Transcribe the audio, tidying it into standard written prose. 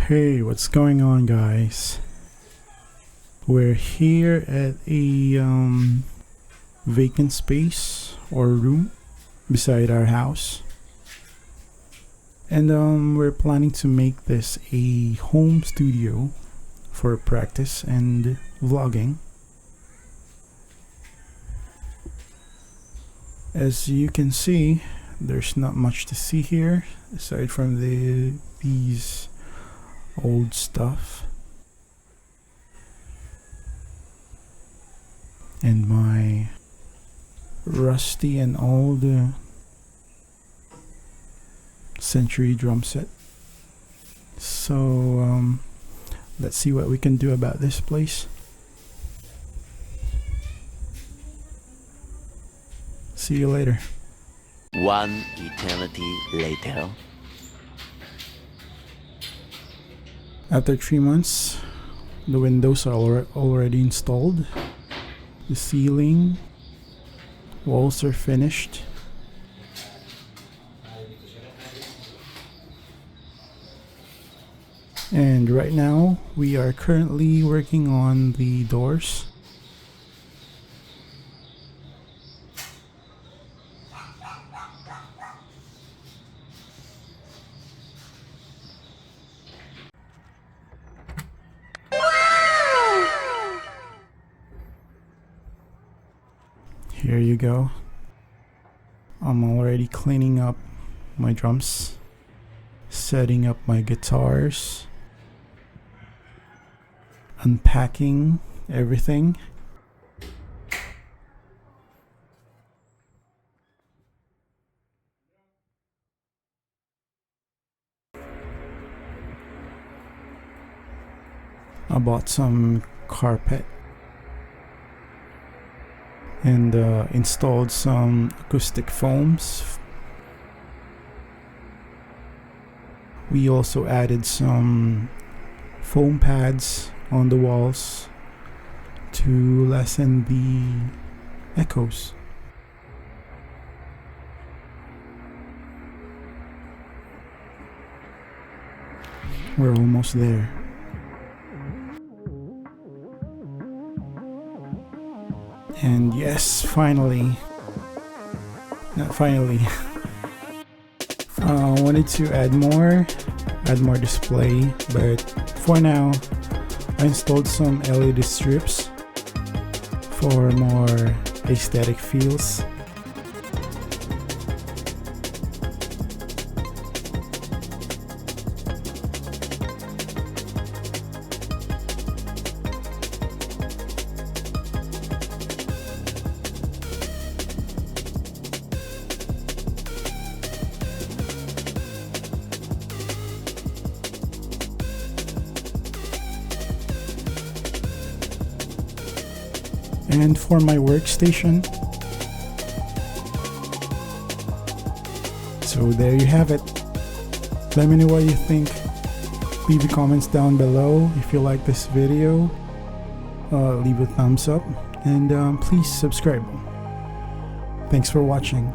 Hey, what's going on, guys? We're here at a vacant space or room beside our house, and we're planning to make this a home studio for practice and vlogging. As you can see, there's not much to see here aside from these old stuff and my rusty and old century drum set. So let's see what we can do about this place. See you later. One eternity later. After 3 months, the windows are already installed. The ceiling, walls are finished. And right now, we are currently working on the doors. Here you go. I'm already cleaning up my drums, setting up my guitars, unpacking everything. I bought some carpet and installed some acoustic foams. We also added some foam pads on the walls to lessen the echoes. We're almost there. And yes, finally. Not finally. I wanted to add more display, but for now, I installed some LED strips for more aesthetic feels. And for my workstation, so there you have it. Let me know what you think. Leave the comments down below. If you like this video, leave a thumbs up and please subscribe. Thanks for watching.